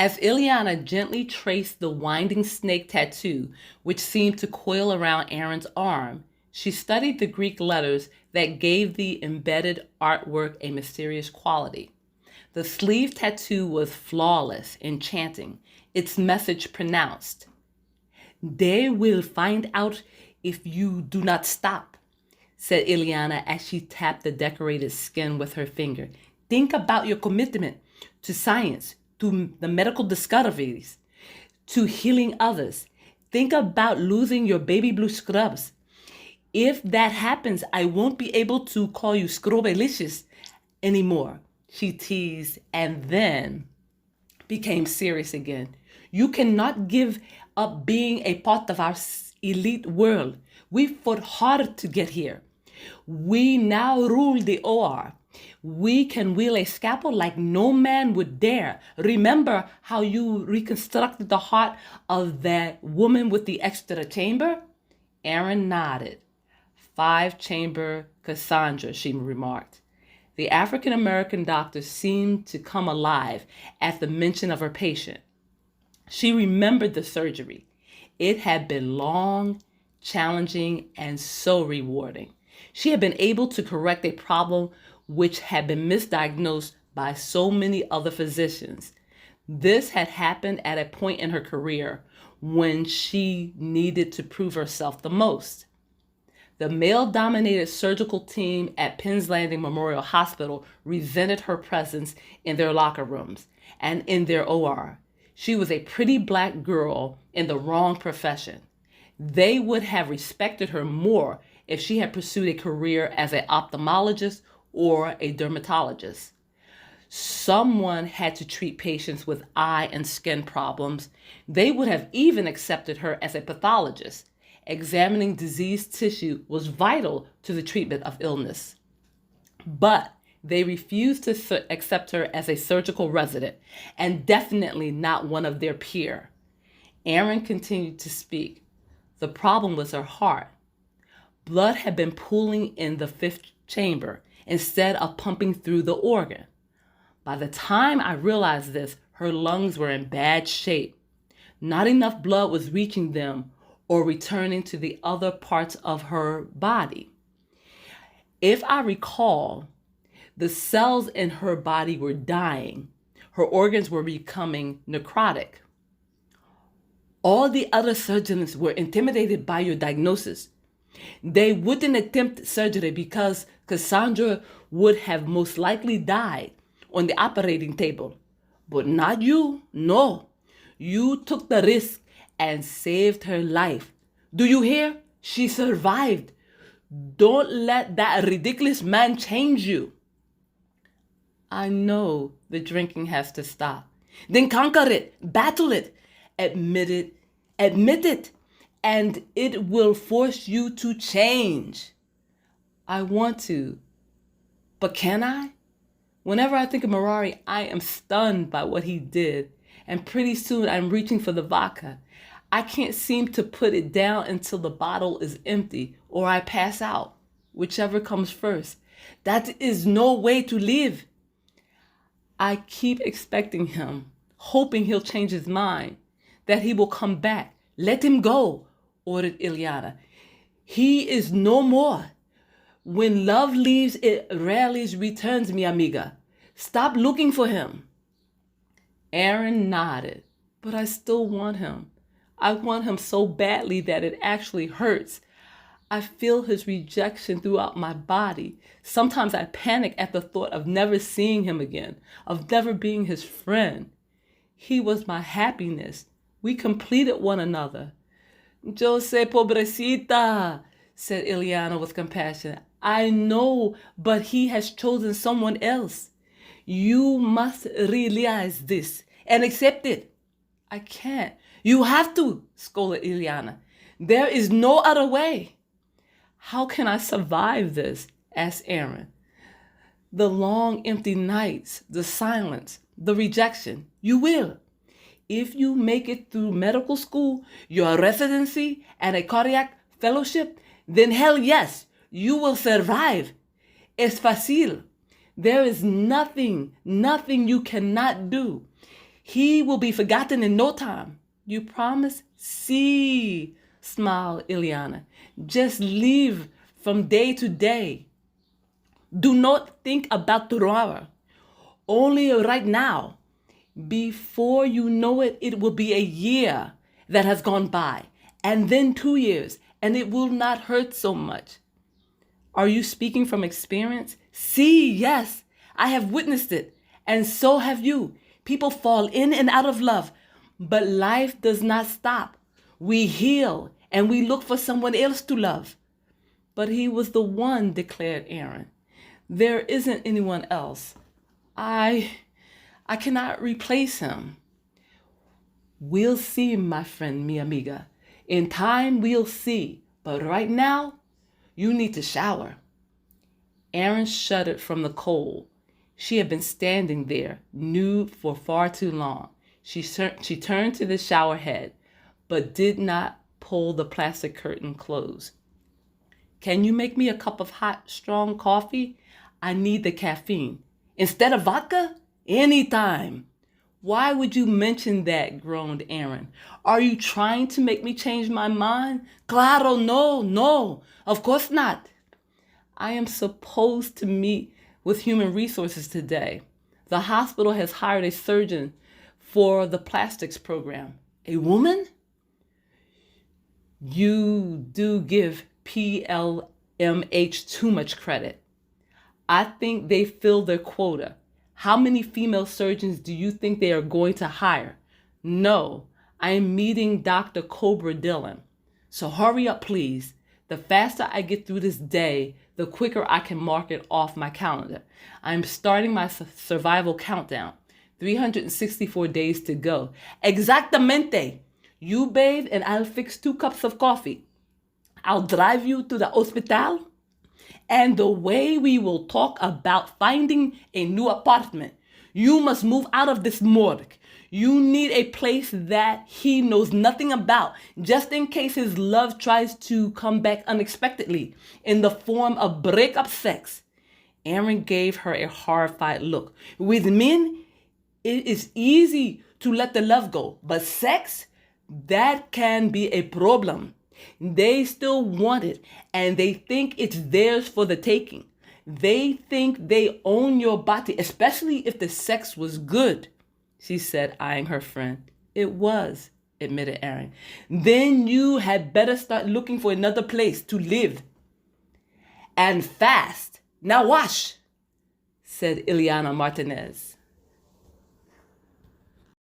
As Ileana gently traced the winding snake tattoo, which seemed to coil around Aaron's arm, she studied the Greek letters that gave the embedded artwork a mysterious quality. The sleeve tattoo was flawless, enchanting, its message pronounced. They will find out if you do not stop, said Ileana as she tapped the decorated skin with her finger. Think about your commitment to science, to the medical discoveries, to healing others. Think about losing your baby blue scrubs. If that happens, I won't be able to call you Scrubalicious anymore, she teased, and then became serious again. You cannot give up being a part of our elite world. We fought hard to get here. We now rule the OR. We can wield a scalpel like no man would dare. Remember how you reconstructed the heart of that woman with the extra chamber? Aaron nodded. 5-chamber Cassandra, she remarked. The African-American doctor seemed to come alive at the mention of her patient. She remembered the surgery. It had been long, challenging, and so rewarding. She had been able to correct a problem which had been misdiagnosed by so many other physicians. This had happened at a point in her career when she needed to prove herself the most. The male-dominated surgical team at Penn's Landing Memorial Hospital resented her presence in their locker rooms and in their OR. She was a pretty black girl in the wrong profession. They would have respected her more if she had pursued a career as an ophthalmologist or a dermatologist. Someone had to treat patients with eye and skin problems. They would have even accepted her as a pathologist. Examining diseased tissue was vital to the treatment of illness. But they refused to accept her as a surgical resident, and definitely not one of their peer. Aaron continued to speak. The problem was her heart. Blood had been pooling in the 5th chamber instead of pumping through the organ. By the time I realized this, her lungs were in bad shape. Not enough blood was reaching them or returning to the other parts of her body. If I recall, the cells in her body were dying. Her organs were becoming necrotic. All the other surgeons were intimidated by your diagnosis. They wouldn't attempt surgery because Cassandra would have most likely died on the operating table. But not you. No. You took the risk and saved her life. Do you hear? She survived. Don't let that ridiculous man change you. I know the drinking has to stop. Then conquer it. Battle it. Admit it. And it will force you to change. I want to. But can I? Whenever I think of Marari, I am stunned by what he did. And pretty soon I'm reaching for the vodka. I can't seem to put it down until the bottle is empty or I pass out, whichever comes first. That is no way to live. I keep expecting him, hoping he'll change his mind, that he will come back. Let him go, ordered Ileana. He is no more. When love leaves, it rarely returns, mi amiga. Stop looking for him. Aaron nodded, but I still want him. I want him so badly that it actually hurts. I feel his rejection throughout my body. Sometimes I panic at the thought of never seeing him again, of never being his friend. He was my happiness. We completed one another. Yo sé, pobrecita, said Ileana with compassion. I know, but he has chosen someone else. You must realize this and accept it. I can't. You have to, scolded Ileana. There is no other way. How can I survive this? Asked Aaron. The long, empty nights, the silence, the rejection. You will. If you make it through medical school, your residency, and a cardiac fellowship, then hell yes, you will survive. Es fácil. There is nothing you cannot do. He will be forgotten in no time. You promise? See, smiled Ileana. Just live from day to day. Do not think about tomorrow. Only right now. Before you know it, it will be a year that has gone by, and then 2 years, and it will not hurt so much. Are you speaking from experience? See, yes, I have witnessed it, and so have you. People fall in and out of love, but life does not stop. We heal, and we look for someone else to love. But he was the one, declared Aaron. There isn't anyone else. I cannot replace him. We'll see, my friend, mi amiga. In time, we'll see. But right now, you need to shower. Aaron shuddered from the cold. She had been standing there, nude for far too long. She turned to the shower head, but did not pull the plastic curtain closed. Can you make me a cup of hot, strong coffee? I need the caffeine. Instead of vodka? Anytime. Why would you mention that? Groaned Aaron. Are you trying to make me change my mind? Claro, no, of course not. I am supposed to meet with human resources today. The hospital has hired a surgeon for the plastics program. A woman? You do give PLMH too much credit. I think they filled their quota. How many female surgeons do you think they are going to hire? No, I am meeting Dr. Cobra Dillon. So hurry up, please. The faster I get through this day, the quicker I can mark it off my calendar. I am starting my survival countdown. 364 days to go. Exactamente. You bathe and I'll fix 2 cups of coffee. I'll drive you to the hospital. And the way we will talk about finding a new apartment. You must move out of this morgue. You need a place that he knows nothing about, just in case his love tries to come back unexpectedly in the form of breakup sex. Aaron gave her a horrified look. With men, it is easy to let the love go, but sex, that can be a problem. They still want it, and they think it's theirs for the taking. They think they own your body, especially if the sex was good, she said, eyeing her friend. It was, admitted Aaron. Then you had better start looking for another place to live. And fast. Now wash, said Ileana Martinez.